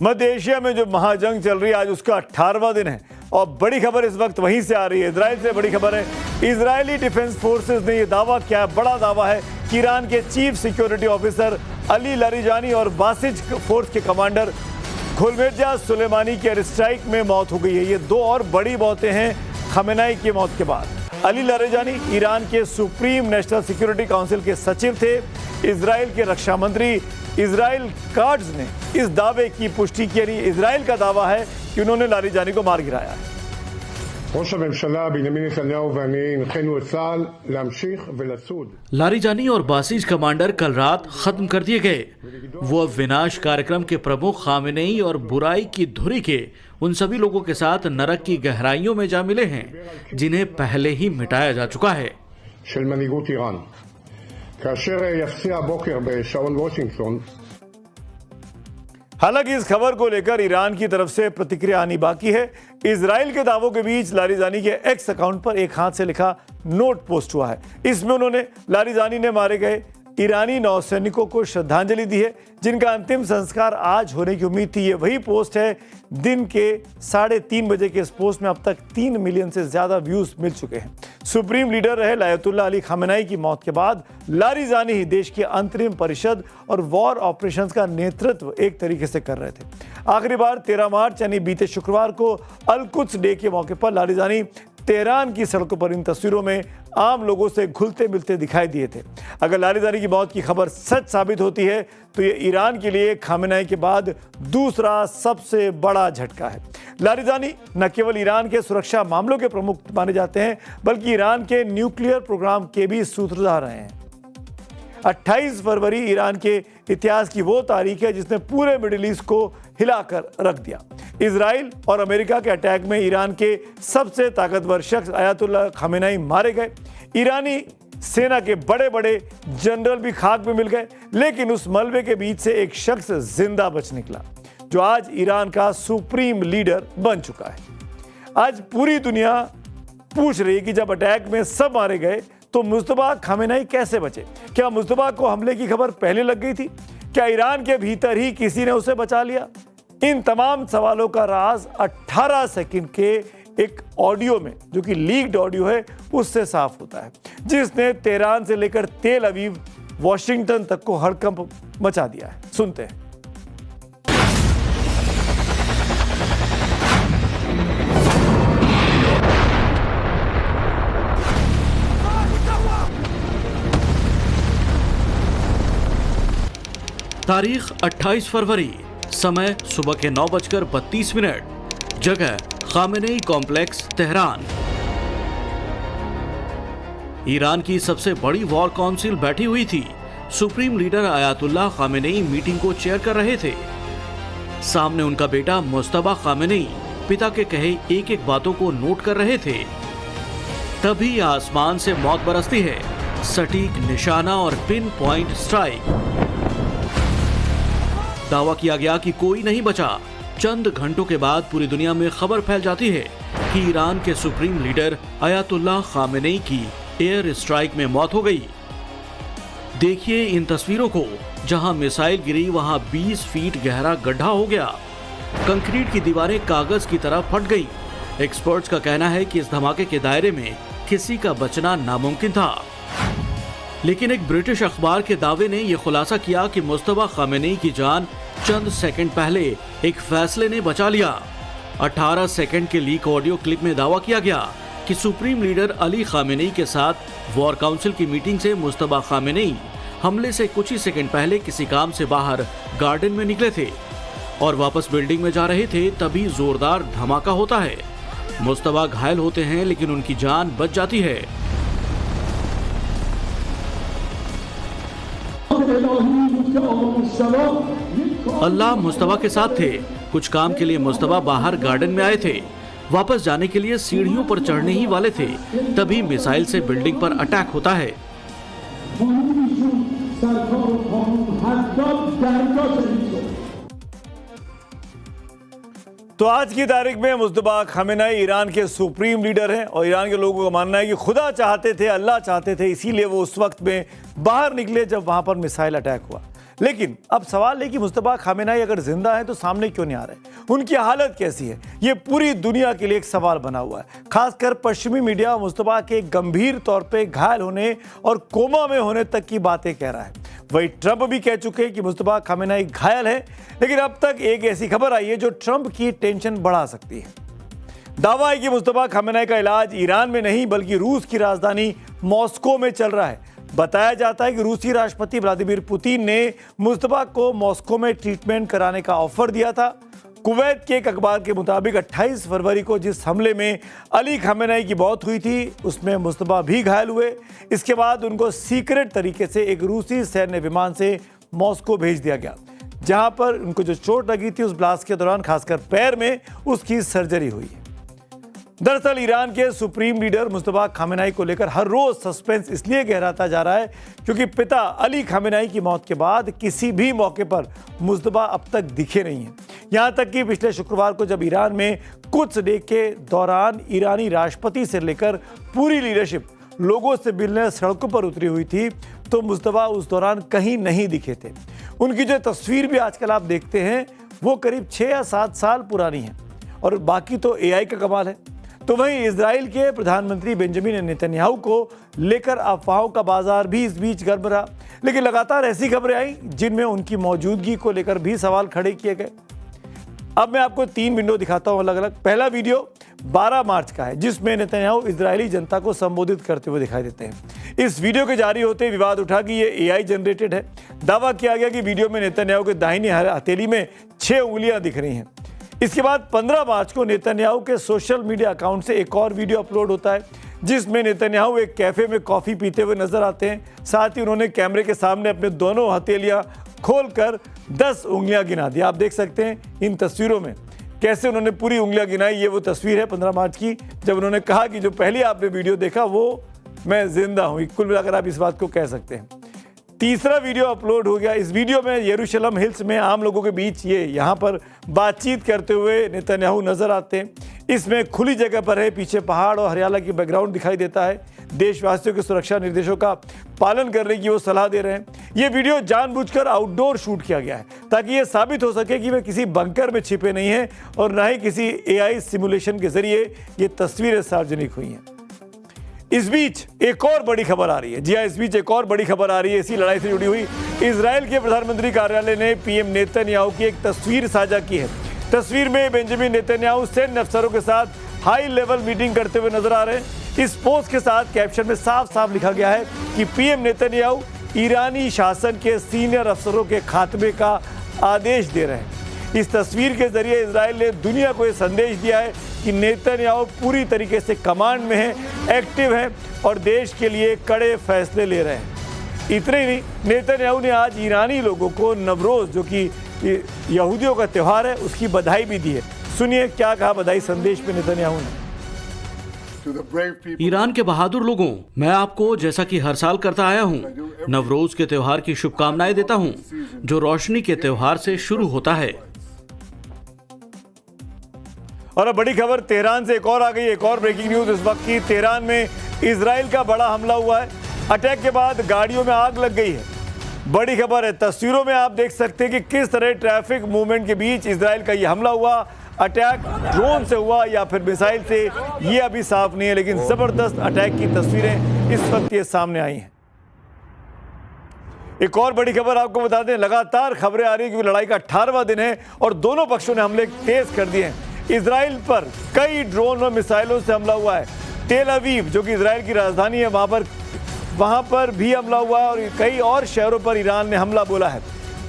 मध्य Asia में जो महाजंग चल रही है आज उसका 18वां दिन है और बड़ी खबर इस वक्त वहीं से आ रही है। इजराइल से बड़ी खबर है। इजरायली डिफेंस फोर्सेस ने यह दावा किया, बड़ा दावा है कि ईरान के chief security officer Ali Larijani और बासिज फोर्स के कमांडर खुलमेजा सुलेमानी की एयर स्ट्राइक में मौत हो गई है। ये दो और बड़ी मौतें हैं खमेनाई की मौत के बाद। अली लारिजानी ईरान के सुप्रीम नेशनल सिक्योरिटी काउंसिल के सचिव थे। इजराइल के रक्षा मंत्री इजराइल काट्ज ने इस दावे की पुष्टि की। इजराइल का दावा है कि उन्होंने लारिजानी को मार गिराया है। लारिजानी और बासिज कमांडर कल रात खत्म कर दिए गए। वो अब विनाश कार्यक्रम के प्रमुख खामेनेई और बुराई की धुरी के उन सभी लोगों के साथ नरक की गहराइयों में जा मिले हैं जिन्हें पहले ही मिटाया जा चुका है। हालांकि इस खबर को लेकर ईरान की तरफ से प्रतिक्रिया आनी बाकी है। इजराइल के दावों के बीच लारिजानी के एक्स अकाउंट पर एक हाथ से लिखा नोट पोस्ट हुआ है। इसमें उन्होंने लारिजानी ने मारे गए ईरानी नौसैनिकों को श्रद्धांजलि दी है जिनका अंतिम संस्कार आज होने की उम्मीद थी। ये वही पोस्ट है। दिन के 3:30 बजे के इस पोस्ट में अब तक 3 मिलियन से ज्यादा व्यूज मिल चुके हैं। सुप्रीम लीडर रहे आयतुल्लाह अली खामेनेई की मौत के बाद लारिजानी ही देश की अंतरिम परिषद और वॉर ऑपरेशंस का नेतृत्व एक तरीके से कर रहे थे। आखिरी बार 13 मार्च यानी बीते शुक्रवार को अल कुद्स डे के मौके पर लारिजानी तेहरान की सड़कों पर इन तस्वीरों में आम लोगों से घुलते मिलते दिखाई दिए थे। अगर लारिजानी की मौत की खबर सच साबित होती है तो ये ईरान के लिए खामेनेई के बाद दूसरा सबसे बड़ा झटका है। लारिजानी न केवल ईरान के सुरक्षा मामलों के प्रमुख माने जाते हैं बल्कि ईरान के न्यूक्लियर प्रोग्राम के भी सूत्रधार रहे हैं। 28 फरवरी ईरान के इतिहास की वो तारीख है जिसने पूरे मिडिल ईस्ट को हिलाकर रख दिया। इजराइल और अमेरिका के अटैक में ईरान के सबसे ताकतवर शख्स आयतुल्लाह खामेनेई मारे गए। ईरानी सेना के बड़े बड़े जनरल भी खाक में मिल गए, लेकिन उस मलबे के बीच से एक शख्स जिंदा बच निकला जो आज ईरान का सुप्रीम लीडर बन चुका है। आज पूरी दुनिया पूछ रही है कि जब अटैक में सब मारे गए तो मुस्तफा खामेनेई कैसे बचे? क्या मुस्तफा को हमले की खबर पहले लग गई थी? क्या ईरान के भीतर ही किसी ने उसे बचा लिया? इन तमाम सवालों का राज 18 सेकंड के एक ऑडियो में, जो कि लीक्ड ऑडियो है, उससे साफ होता है, जिसने तेहरान से लेकर तेल अवीव, वॉशिंगटन तक को हड़कंप मचा दिया है। सुनते हैं। तारीख 28 फरवरी, समय सुबह के 9:32, जगह खामेनेई कॉम्प्लेक्स, तेहरान। ईरान की सबसे बड़ी वॉर काउंसिल बैठी हुई थी। Supreme leader Ayatollah Khamenei meeting को चेयर कर रहे थे। सामने उनका बेटा मुस्तफा खामेनेई पिता के कहे एक एक बातों को नोट कर रहे थे। तभी आसमान से मौत बरसती है। सटीक निशाना और पिन पॉइंट स्ट्राइक। दावा किया गया कि कोई नहीं बचा। चंद घंटों के बाद पूरी दुनिया में खबर फैल जाती है कि ईरान के सुप्रीम लीडर आयतुल्लाह खामेनेई की एयर स्ट्राइक में मौत हो गई। देखिए इन तस्वीरों को। जहां मिसाइल गिरी वहां 20 फीट गहरा गड्ढा हो गया। कंक्रीट की दीवारें कागज की तरह फट गई। एक्सपर्ट्स का कहना है कि इस धमाके के दायरे में किसी का बचना नामुमकिन था, लेकिन एक ब्रिटिश अखबार के दावे ने यह खुलासा किया कि मुस्तफा खामेनेई की जान चंद सेकंड पहले एक फैसले ने बचा लिया। 18 सेकंड के लीक ऑडियो क्लिप में दावा किया गया कि सुप्रीम लीडर अली खामेनेई के साथ वॉर काउंसिल की मीटिंग से मुस्तफा खामेनेई हमले से कुछ ही सेकंड पहले किसी काम से बाहर गार्डन में निकले थे और वापस बिल्डिंग में जा रहे थे। तभी जोरदार धमाका होता है। मुस्तफा घायल होते हैं लेकिन उनकी जान बच जाती है। अल्लाह मुस्तफा के साथ थे। कुछ काम के लिए मुस्तफा बाहर गार्डन में आए थे। वापस जाने के लिए सीढ़ियों पर चढ़ने ही वाले थे, तभी मिसाइल से बिल्डिंग पर अटैक होता है। तो आज की तारीख में मुस्तफा खामेनेई ईरान के सुप्रीम लीडर हैं और ईरान के लोगों का मानना है कि खुदा चाहते थे, अल्लाह चाहते थे, इसीलिए वो उस वक्त में बाहर निकले जब वहां पर मिसाइल अटैक हुआ। लेकिन अब सवाल है कि मुस्तफा खामेनाई अगर जिंदा है तो सामने क्यों नहीं आ रहे, उनकी हालत कैसी है, ये पूरी दुनिया के लिए एक सवाल बना हुआ है। खासकर पश्चिमी मीडिया मुस्तफा के गंभीर तौर पे घायल होने और कोमा में होने तक की बातें कह रहा है। वही ट्रंप भी कह चुके हैं कि मुस्तफा खामेनाई घायल है, लेकिन अब तक एक ऐसी खबर आई है जो ट्रंप की टेंशन बढ़ा सकती है। दावा है कि मुस्तफा खामेनाई का इलाज ईरान में नहीं बल्कि रूस की राजधानी मॉस्को में चल रहा है। बताया जाता है कि रूसी राष्ट्रपति व्लादिमीर पुतिन ने मुस्तफा को मॉस्को में ट्रीटमेंट कराने का ऑफर दिया था। कुवैत के एक अखबार के मुताबिक 28 फरवरी को जिस हमले में अली खामेनाई की मौत हुई थी उसमें मुस्तफा भी घायल हुए। इसके बाद उनको सीक्रेट तरीके से एक रूसी सैन्य विमान से मॉस्को भेज दिया गया, जहां पर उनको जो चोट लगी थी उस ब्लास्ट के दौरान खासकर पैर में, उसकी सर्जरी हुई है। दरअसल ईरान के सुप्रीम लीडर मुस्तफा खामेनाई को लेकर हर रोज सस्पेंस इसलिए गहराता जा रहा है क्योंकि पिता अली खामेनाई की मौत के बाद किसी भी मौके पर मुस्तफा अब तक दिखे नहीं हैं। यहां तक कि पिछले शुक्रवार को जब ईरान में कुछ डे के दौरान ईरानी राष्ट्रपति से लेकर पूरी लीडरशिप लोगों से मिलने सड़कों पर उतरी हुई थी तो मुस्तफा उस दौरान कहीं नहीं दिखे थे। उनकी जो तस्वीर भी आजकल आप देखते हैं वो करीब 6 या 7 साल पुरानी है और बाकी तो AI का कमाल है। तो वहीं इजराइल के प्रधानमंत्री बेंजामिन नेतन्याहू को लेकर अफवाहों का बाजार भी इस बीच गर्म रहा, लेकिन लगातार ऐसी खबरें आई जिनमें उनकी मौजूदगी को लेकर भी सवाल खड़े किए गए। अब मैं आपको 3 वीडियो दिखाता हूं अलग अलग। पहला वीडियो 12 मार्च का है जिसमें नेतन्याहू इजरायली जनता को संबोधित करते हुए दिखाई देते हैं। इस वीडियो के जारी होते विवाद उठा कि ये AI जनरेटेड है। दावा किया गया कि वीडियो में नेतन्याहू के दाहिनी हथेली में 6 उंगलियां दिख रही हैं। इसके बाद 15 मार्च को नेतन्याहू के सोशल मीडिया अकाउंट से एक और वीडियो अपलोड होता है जिसमें नेतन्याहू एक कैफे में कॉफी पीते हुए नजर आते हैं। साथ ही उन्होंने कैमरे के सामने अपने दोनों हथेलियां खोलकर 10 उंगलियां गिना दी। आप देख सकते हैं इन तस्वीरों में कैसे उन्होंने पूरी उंगलियां गिनाई। ये वो तस्वीर है 15 मार्च की जब उन्होंने कहा कि जो पहले आपने वीडियो देखा वो मैं जिंदा हूं। कुल मिलाकर आप इस बात को कह सकते हैं। तीसरा वीडियो अपलोड हो गया। इस वीडियो में यरूशलेम हिल्स में आम लोगों के बीच ये यहाँ पर बातचीत करते हुए नेतन्याहू नजर आते हैं। इसमें खुली जगह पर है, पीछे पहाड़ और हरियाणा की बैकग्राउंड दिखाई देता है। देशवासियों के सुरक्षा निर्देशों का पालन करने की वो सलाह दे रहे हैं। ये वीडियो जानबूझकर आउटडोर शूट किया गया है ताकि ये साबित हो सके कि वे किसी बंकर में छिपे नहीं हैं और न ही किसी AI सिमुलेशन के जरिए ये तस्वीरें सार्वजनिक हुई हैं। इस बीच एक और बड़ी खबर आ रही है। जी हाँ, इस बीच एक और बड़ी खबर आ रही है इसी लड़ाई से जुड़ी हुई। इजराइल के प्रधानमंत्री कार्यालय ने PM नेतन्याहू की एक तस्वीर साझा की है। तस्वीर में बेंजामिन नेतन्याहू सैन्य अफसरों के साथ हाई लेवल मीटिंग करते हुए नजर आ रहे हैं। इस पोस्ट के साथ कैप्शन में साफ साफ लिखा गया है कि PM नेतन्याहू ईरानी शासन के सीनियर अफसरों के खात्मे का आदेश दे रहे हैं। इस तस्वीर के जरिए इजराइल ने दुनिया को यह संदेश दिया है कि नेतन्याहू पूरी तरीके से कमांड में है, एक्टिव है और देश के लिए कड़े फैसले ले रहे हैं। इतने ही नहीं, नेतन्याहू ने आज ईरानी लोगों को नवरोज जो कि यहूदियों का त्यौहार है उसकी बधाई भी दी है। सुनिए क्या कहा बधाई संदेश में नेतन्याहू ने। ईरान के बहादुर लोगों, मैं आपको जैसा कि हर साल करता आया हूँ नवरोज के त्योहार की शुभकामनाएं देता हूँ जो रोशनी के त्योहार से शुरू होता है। और अब बड़ी खबर तेहरान से एक और आ गई। एक और ब्रेकिंग न्यूज इस वक्त की। तेहरान में इजराइल का बड़ा हमला हुआ है। अटैक के बाद गाड़ियों में आग लग गई है। बड़ी खबर है। तस्वीरों में आप देख सकते हैं कि किस तरह ट्रैफिक मूवमेंट के बीच इजराइल का ये हमला हुआ। अटैक ड्रोन से हुआ या फिर मिसाइल से, ये अभी साफ नहीं है, लेकिन जबरदस्त अटैक की तस्वीरें इस वक्त ये सामने आई हैं। एक और बड़ी खबर आपको बता दें, लगातार खबरें आ रही है कि लड़ाई का 18वां दिन है और दोनों पक्षों ने हमले तेज कर दिए हैं। इजराइल पर कई ड्रोन और मिसाइलों से हमला हुआ है। तेल अवीव जो कि इजराइल की राजधानी है वहां पर भी हमला हुआ है और कई और शहरों पर ईरान ने हमला बोला है।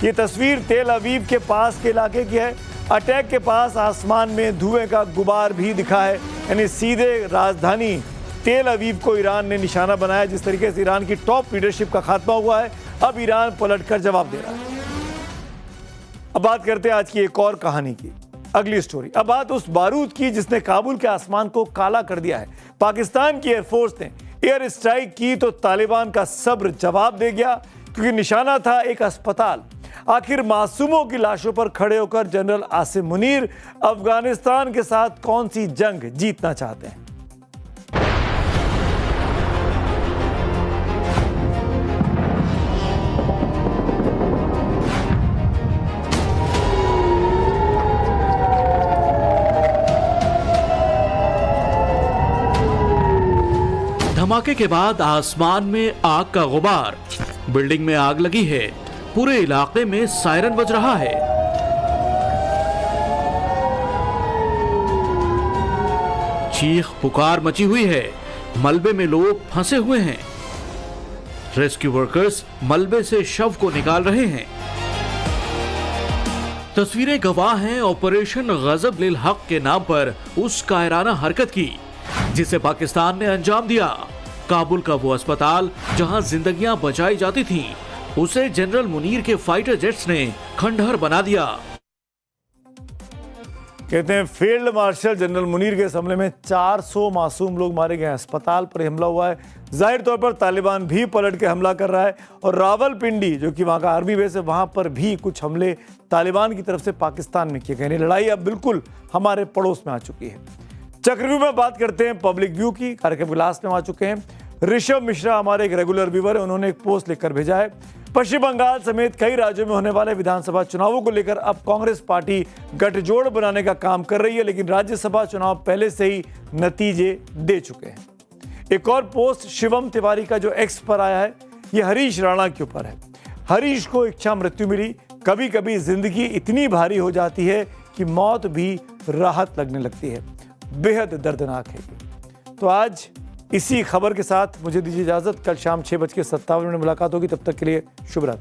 ये तस्वीर तेल अवीव के पास के इलाके की है। अटैक के पास आसमान में धुएं का गुबार भी दिखा है, यानी सीधे राजधानी तेल अवीव को ईरान ने निशाना बनाया। जिस तरीके से ईरान की टॉप लीडरशिप का खात्मा हुआ है, अब ईरान पलटकर जवाब दे रहा है। अब बात करते हैं आज की एक और कहानी की, अगली स्टोरी। अब बात उस बारूद की जिसने काबुल के आसमान को काला कर दिया है। पाकिस्तान की एयरफोर्स ने एयर स्ट्राइक की तो तालिबान का सब्र जवाब दे गया, क्योंकि निशाना था एक अस्पताल। आखिर मासूमों की लाशों पर खड़े होकर जनरल आसिम मुनीर अफगानिस्तान के साथ कौन सी जंग जीतना चाहते हैं? धमाके के बाद आसमान में आग का गुबार। बिल्डिंग में आग लगी है, पूरे इलाके में सायरन बज रहा है। चीख पुकार मची हुई है, मलबे में लोग फंसे हुए हैं। रेस्क्यू वर्कर्स मलबे से शव को निकाल रहे हैं। तस्वीरें गवाह हैं ऑपरेशन गजब लिल हक के नाम पर उस कायराना हरकत की जिसे पाकिस्तान ने अंजाम दिया। काबुल का वो अस्पताल जहां जिंदगियां बचाई जाती थीं, उसे जनरल मुनीर के फाइटर जेट्स ने खंडहर बना दिया। कहते हैं फील्ड मार्शल जनरल मुनीर के इस हमले में 400 मासूम लोग मारे गए हैं। अस्पताल पर हमला हुआ है। जाहिर तौर पर तालिबान भी पलट के हमला कर रहा है और रावलपिंडी जो कि वहाँ का आर्मी बेस है, वहाँ पर भी कुछ हमले तालिबान की तरफ से पाकिस्तान में किए गए। लड़ाई अब बिल्कुल हमारे पड़ोस में आ चुकी है। चक्रव्यूह में बात करते हैं पब्लिक व्यू की। कार्यक्रम विलास में आ चुके हैं ऋषभ मिश्रा, हमारे एक रेगुलर व्यूवर है। उन्होंने एक पोस्ट लिखकर भेजा है। पश्चिम बंगाल समेत कई राज्यों में होने वाले विधानसभा चुनावों को लेकर अब कांग्रेस पार्टी गठजोड़ बनाने का काम कर रही है, लेकिन राज्यसभा चुनाव पहले से ही नतीजे दे चुके हैं। एक और पोस्ट शिवम तिवारी का जो एक्स पर आया है, यह हरीश राणा के ऊपर है। हरीश को इच्छा मृत्यु मिली। कभी कभी जिंदगी इतनी भारी हो जाती है कि मौत भी राहत लगने लगती है। बेहद दर्दनाक है। तो आज इसी खबर के साथ मुझे दीजिए इजाजत। कल शाम 6:57 मुलाकात होगी। तब तक के लिए शुभ रात्रि।